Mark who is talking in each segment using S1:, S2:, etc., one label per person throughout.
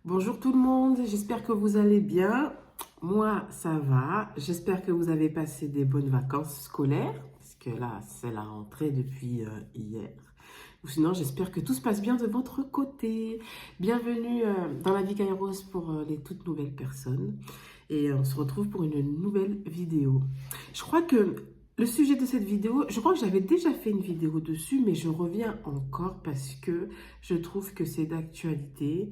S1: Bonjour tout le monde, j'espère que vous allez bien. Moi, ça va. J'espère que vous avez passé des bonnes vacances scolaires, parce que là, c'est la rentrée depuis hier. Ou sinon, j'espère que tout se passe bien de votre côté. Bienvenue dans la vie Kairos pour les toutes nouvelles personnes. Et on se retrouve pour une nouvelle vidéo. Je crois que le sujet de cette vidéo, je crois que j'avais déjà fait une vidéo dessus, mais je reviens encore parce que je trouve que c'est d'actualité.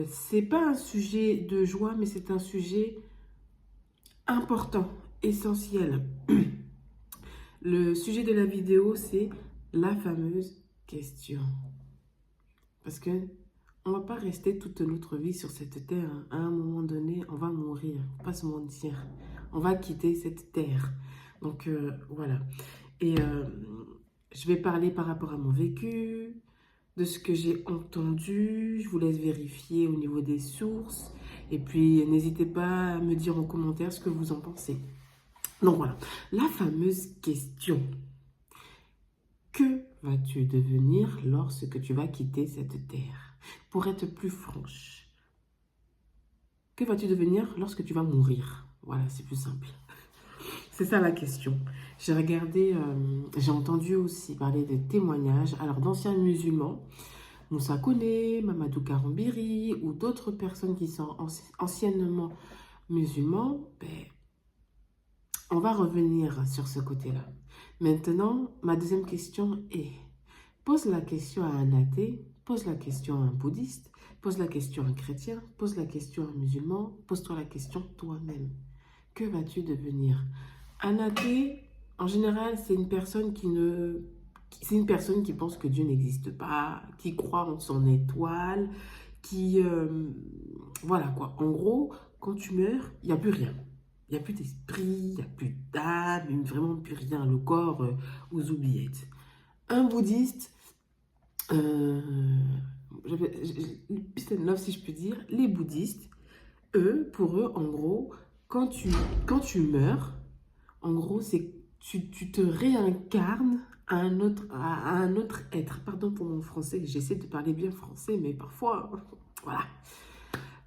S1: C'est pas un sujet de joie, mais c'est un sujet important, essentiel. Le sujet de la vidéo, c'est la fameuse question. Parce que on va pas rester toute notre vie sur cette terre, hein. À un moment donné, on va mourir. Faut pas se mentir. On va quitter cette terre. Donc voilà. Et je vais parler par rapport à mon vécu, de ce que j'ai entendu. Je vous laisse vérifier au niveau des sources. Et puis, n'hésitez pas à me dire en commentaire ce que vous en pensez. Donc voilà, la fameuse question. Que vas-tu devenir lorsque tu vas quitter cette terre? Pour être plus franche, que vas-tu devenir lorsque tu vas mourir? Voilà, c'est plus simple. C'est ça la question. J'ai regardé, j'ai entendu aussi parler des témoignages, alors d'anciens musulmans, Moussa Kone, Mamadou Karambiri ou d'autres personnes qui sont anciennement musulmans. Ben, on va revenir sur ce côté-là. Maintenant, ma deuxième question est, pose la question à un athée, pose la question à un bouddhiste, pose la question à un chrétien, pose la question à un musulman, pose-toi la question toi-même. Que vas-tu devenir? Un athée, en général, c'est une personne c'est une personne qui pense que Dieu n'existe pas, qui croit en son étoile, qui... voilà quoi. En gros, quand tu meurs, il n'y a plus rien. Il n'y a plus d'esprit, il n'y a plus d'âme, vraiment plus rien. Le corps aux oubliettes. Un bouddhiste, euh, peace and love si je peux dire, les bouddhistes, eux, pour eux, en gros, quand tu meurs, en gros, c'est tu te réincarnes à un autre être. Pardon pour mon français, j'essaie de parler bien français, mais parfois, voilà.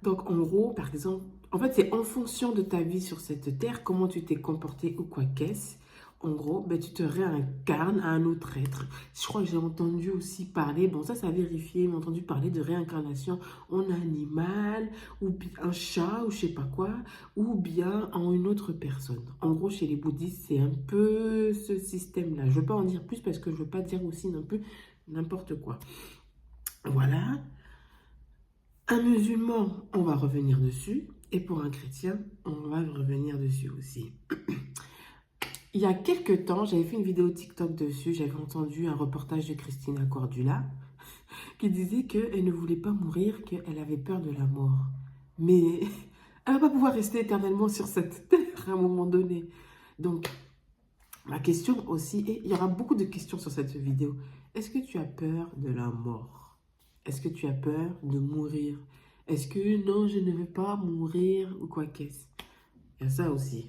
S1: Donc, en gros, par exemple, en fait, c'est en fonction de ta vie sur cette terre, comment tu t'es comporté ou quoi qu'est-ce. En gros, ben, tu te réincarnes à un autre être. Je crois que j'ai entendu aussi parler, bon, ça a vérifié, mais entendu parler de réincarnation en animal, ou bien un chat, ou je sais pas quoi, ou bien en une autre personne. En gros, chez les bouddhistes, c'est un peu ce système-là. Je ne veux pas en dire plus parce que je ne veux pas dire aussi non plus n'importe quoi. Voilà. Un musulman, on va revenir dessus. Et pour un chrétien, on va revenir dessus aussi. Il y a quelques temps, j'avais fait une vidéo TikTok dessus. J'avais entendu un reportage de Christina Cordula qui disait qu'elle ne voulait pas mourir, qu'elle avait peur de la mort. Mais elle ne va pas pouvoir rester éternellement sur cette terre à un moment donné. Donc, ma question aussi, et il y aura beaucoup de questions sur cette vidéo. Est-ce que tu as peur de la mort? Est-ce que tu as peur de mourir? Est-ce que non, je ne veux pas mourir ou quoi qu'est-ce? Il y a ça aussi.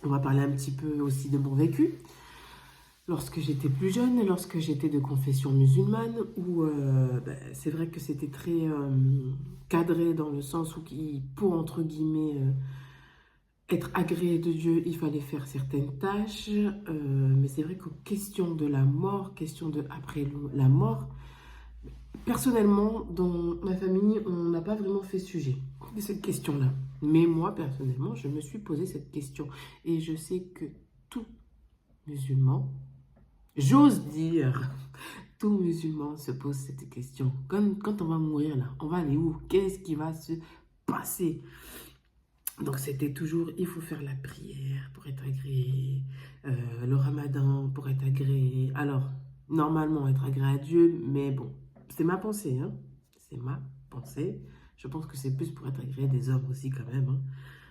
S1: On va parler un petit peu aussi de mon vécu. Lorsque j'étais plus jeune, lorsque j'étais de confession musulmane, où ben, c'est vrai que c'était très cadré dans le sens où pour entre guillemets être agréé de Dieu, il fallait faire certaines tâches. Mais c'est vrai que question de la mort, question de après la mort, personnellement, dans ma famille, on n'a pas vraiment fait sujet de cette question-là. Mais moi, personnellement, je me suis posé cette question. Et je sais que tout musulman, j'ose dire, tout musulman se pose cette question. Quand on va mourir là, on va aller où? Qu'est-ce qui va se passer? Donc c'était toujours, il faut faire la prière pour être agréé, le ramadan pour être agréé. Alors, normalement, être agréé à Dieu, mais bon, c'est ma pensée, hein. C'est ma pensée. Je pense que c'est plus pour être agréé des hommes aussi quand même, hein.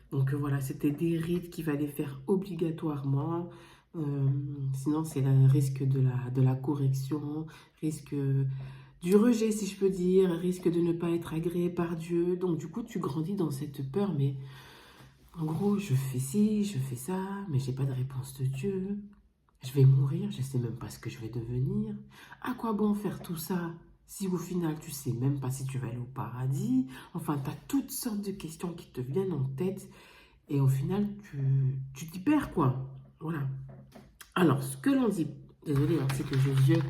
S1: Donc voilà, c'était des rites qu'il fallait faire obligatoirement. Sinon, c'est le risque de la correction, risque du rejet, si je peux dire, risque de ne pas être agréé par Dieu. Donc du coup, tu grandis dans cette peur, mais en gros, je fais ci, je fais ça, mais j'ai pas de réponse de Dieu. Je vais mourir, je sais même pas ce que je vais devenir. À quoi bon faire tout ça? Si au final, tu sais même pas si tu vas aller au paradis, enfin, tu as toutes sortes de questions qui te viennent en tête et au final, tu t'y perds, quoi. Voilà. Alors, ce que l'on dit, désolé, hein, c'est que je ziote.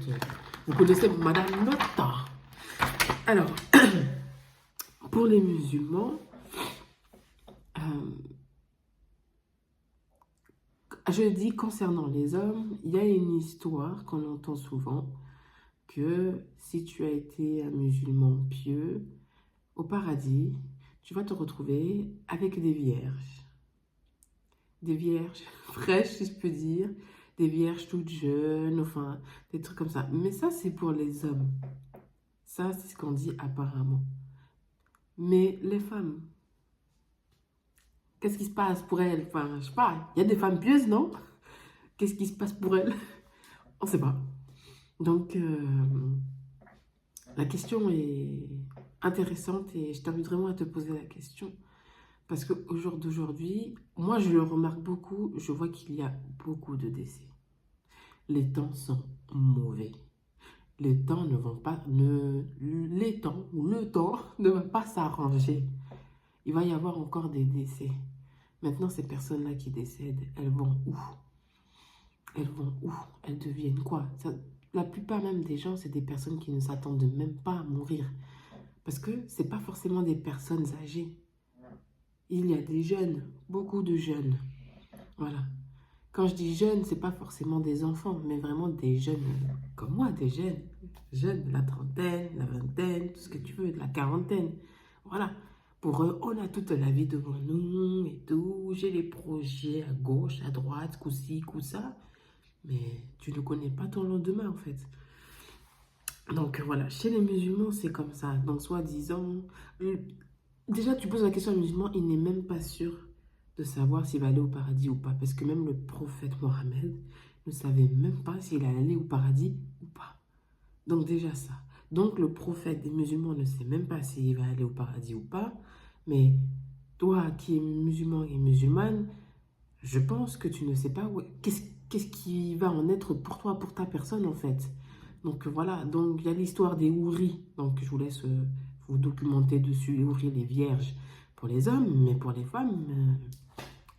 S1: Vous connaissez Madame Nota. Alors, pour les musulmans, je dis concernant les hommes, il y a une histoire qu'on entend souvent que si tu as été un musulman pieux, au paradis, tu vas te retrouver avec des vierges. Des vierges fraîches, si je peux dire, des vierges toutes jeunes, enfin, des trucs comme ça. Mais ça, c'est pour les hommes. Ça, c'est ce qu'on dit apparemment. Mais les femmes, qu'est-ce qui se passe pour elles? Enfin, je sais pas, il y a des femmes pieuses, non? Qu'est-ce qui se passe pour elles? On ne sait pas. Donc, la question est intéressante et je t'invite vraiment à te poser la question. Parce qu'au jour d'aujourd'hui, moi je le remarque beaucoup, je vois qu'il y a beaucoup de décès. Les temps sont mauvais. Les temps ne vont pas, les temps ou le temps ne va pas s'arranger. Il va y avoir encore des décès. Maintenant, ces personnes-là qui décèdent, elles vont où? Elles vont où? Elles deviennent quoi? La plupart même des gens, c'est des personnes qui ne s'attendent même pas à mourir. Parce que ce n'est pas forcément des personnes âgées. Il y a des jeunes, beaucoup de jeunes. Voilà. Quand je dis jeunes, ce n'est pas forcément des enfants, mais vraiment des jeunes comme moi, des jeunes. Jeunes de la trentaine, la vingtaine, tout ce que tu veux, de la quarantaine. Voilà. Pour eux, on a toute la vie devant nous et tout. J'ai les projets à gauche, à droite, coup-ci, coup-ça. Mais tu ne connais pas ton lendemain, en fait. Donc voilà, chez les musulmans, c'est comme ça. Donc soi-disant, déjà tu poses la question à un musulman, il n'est même pas sûr de savoir s'il va aller au paradis ou pas. Parce que même le prophète Mohammed ne savait même pas s'il allait aller au paradis ou pas. Donc déjà ça. Donc le prophète des musulmans ne sait même pas s'il va aller au paradis ou pas. Mais toi qui es musulman et musulmane, je pense que tu ne sais pas qu'est-ce qui va en être pour toi, pour ta personne en fait. Donc voilà, donc il y a l'histoire des houris. Donc je vous laisse vous documenter dessus, les houris, les vierges pour les hommes, mais pour les femmes,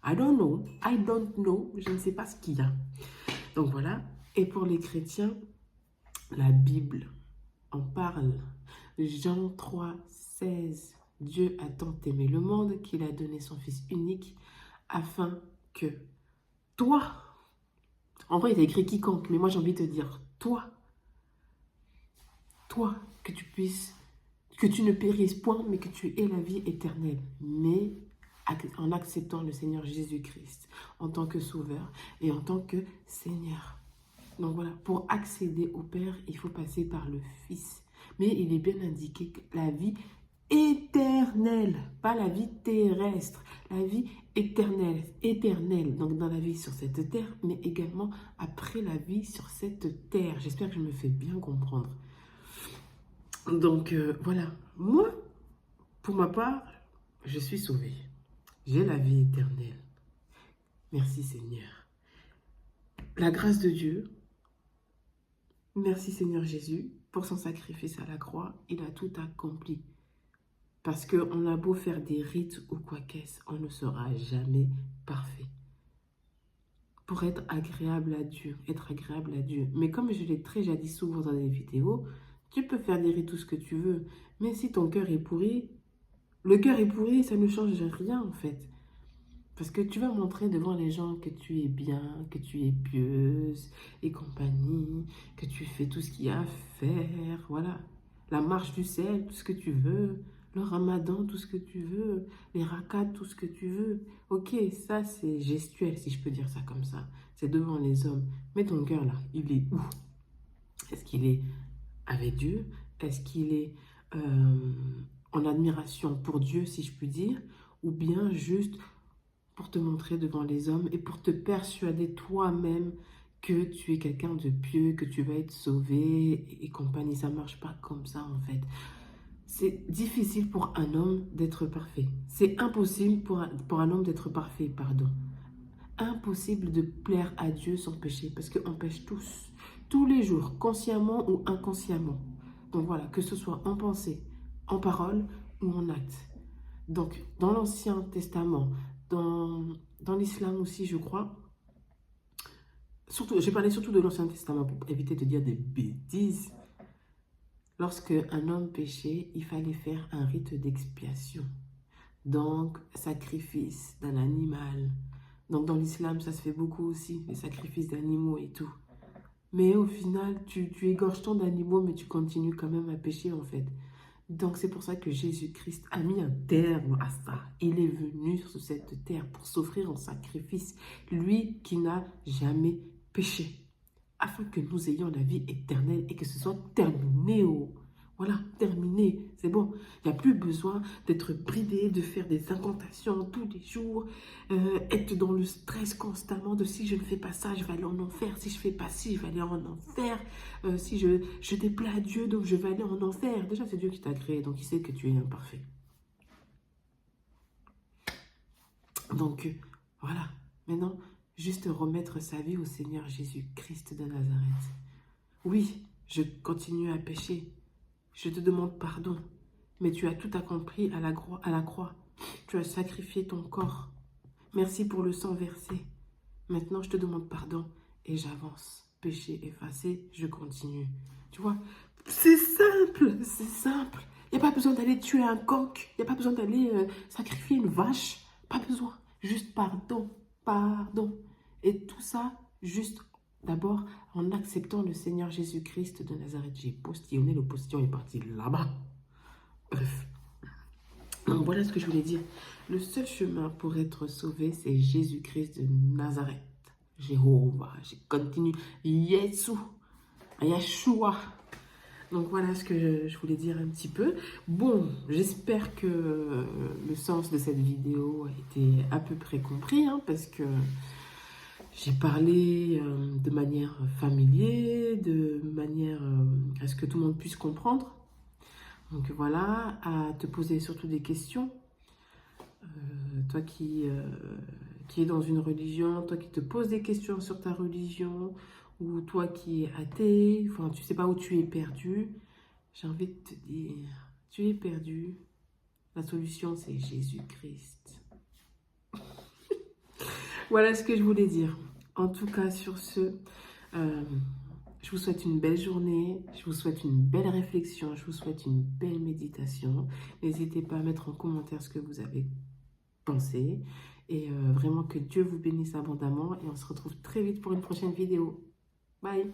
S1: I don't know, I don't know, je ne sais pas ce qu'il y a. Donc voilà, et pour les chrétiens, la Bible en parle. Jean 3, 16, Dieu a tant aimé le monde qu'il a donné son Fils unique afin que toi, en vrai il a écrit quiconque, mais moi j'ai envie de te dire toi, que tu puisses, que tu ne périsses point, mais que tu aies la vie éternelle, mais en acceptant le Seigneur Jésus-Christ en tant que sauveur et en tant que Seigneur. Donc voilà, pour accéder au Père, il faut passer par le Fils. Mais il est bien indiqué que la vie éternelle, pas la vie terrestre, la vie éternelle, éternelle, donc dans la vie sur cette terre, mais également après la vie sur cette terre. J'espère que je me fais bien comprendre. Donc voilà, moi, pour ma part, je suis sauvé. J'ai la vie éternelle. Merci Seigneur. La grâce de Dieu, merci Seigneur Jésus pour son sacrifice à la croix, il a tout accompli. Parce qu'on a beau faire des rites ou quoi qu'est-ce, on ne sera jamais parfait. Pour être agréable à Dieu, Mais comme je l'ai très déjà dit souvent dans des vidéos, tu peux faire des rites tout ce que tu veux. Mais si ton cœur est pourri, le cœur est pourri, ça ne change rien en fait. Parce que tu vas montrer devant les gens que tu es bien, que tu es pieuse et compagnie, que tu fais tout ce qu'il y a à faire, voilà. La marche du sel, tout ce que tu veux. Le ramadan, tout ce que tu veux. Les rakats, tout ce que tu veux. Ok, ça c'est gestuel, si je peux dire ça comme ça. C'est devant les hommes. Mais ton cœur là, il est où? Est-ce qu'il est avec Dieu? Est-ce qu'il est en admiration pour Dieu, si je puis dire? Ou bien juste pour te montrer devant les hommes et pour te persuader toi-même que tu es quelqu'un de pieux, que tu vas être sauvé et compagnie. Ça ne marche pas comme ça en fait. C'est difficile pour un homme d'être parfait. C'est impossible pour un homme d'être parfait, pardon. Impossible de plaire à Dieu sans pécher parce qu'on pêche tous les jours, consciemment ou inconsciemment. Donc voilà, que ce soit en pensée, en parole ou en acte. Donc, dans l'Ancien Testament, dans l'islam aussi, je crois, surtout, j'ai parlé surtout de l'Ancien Testament pour éviter de dire des bêtises. Lorsque un homme péchait, il fallait faire un rite d'expiation. Donc, sacrifice d'un animal. Donc, dans l'islam, ça se fait beaucoup aussi, les sacrifices d'animaux et tout. Mais au final, tu égorges tant d'animaux, mais tu continues quand même à pécher en fait. Donc, c'est pour ça que Jésus-Christ a mis un terme à ça. Il est venu sur cette terre pour s'offrir en sacrifice. Lui qui n'a jamais péché. Afin que nous ayons la vie éternelle et que ce soit terminé. Oh. Voilà, terminé. C'est bon. Il n'y a plus besoin d'être bridé, de faire des incantations tous les jours, être dans le stress constamment de si je ne fais pas ça, je vais aller en enfer. Si je ne fais pas ci, je vais aller en enfer. Si je déplais à Dieu, donc je vais aller en enfer. Déjà, c'est Dieu qui t'a créé, donc il sait que tu es imparfait. Donc, voilà. Maintenant, juste remettre sa vie au Seigneur Jésus-Christ de Nazareth. Oui, je continue à pécher. Je te demande pardon. Mais tu as tout accompli à la croix. Tu as sacrifié ton corps. Merci pour le sang versé. Maintenant, je te demande pardon et j'avance. Péché effacé, je continue. Tu vois, c'est simple, c'est simple. Il n'y a pas besoin d'aller tuer un coq. Il n'y a pas besoin d'aller sacrifier une vache. Pas besoin. Juste pardon, pardon. Et tout ça, juste d'abord en acceptant le Seigneur Jésus-Christ de Nazareth. J'ai postillonné, le postillon est parti là-bas. Bref. Donc voilà ce que je voulais dire. Le seul chemin pour être sauvé, c'est Jésus-Christ de Nazareth. Jéhovah, je continue. Yeshua. Donc voilà ce que je voulais dire un petit peu. Bon, j'espère que le sens de cette vidéo a été à peu près compris, hein, parce que j'ai parlé de manière familière, de manière à ce que tout le monde puisse comprendre. Donc voilà, à te poser surtout des questions. Toi qui es dans une religion, toi qui te poses des questions sur ta religion, ou toi qui es athée, enfin tu sais pas où tu es perdu, j'ai envie de te dire, tu es perdu, la solution c'est Jésus-Christ. Voilà ce que je voulais dire. En tout cas, sur ce, je vous souhaite une belle journée, je vous souhaite une belle réflexion, je vous souhaite une belle méditation. N'hésitez pas à mettre en commentaire ce que vous avez pensé. Et vraiment que Dieu vous bénisse abondamment. Et on se retrouve très vite pour une prochaine vidéo. Bye!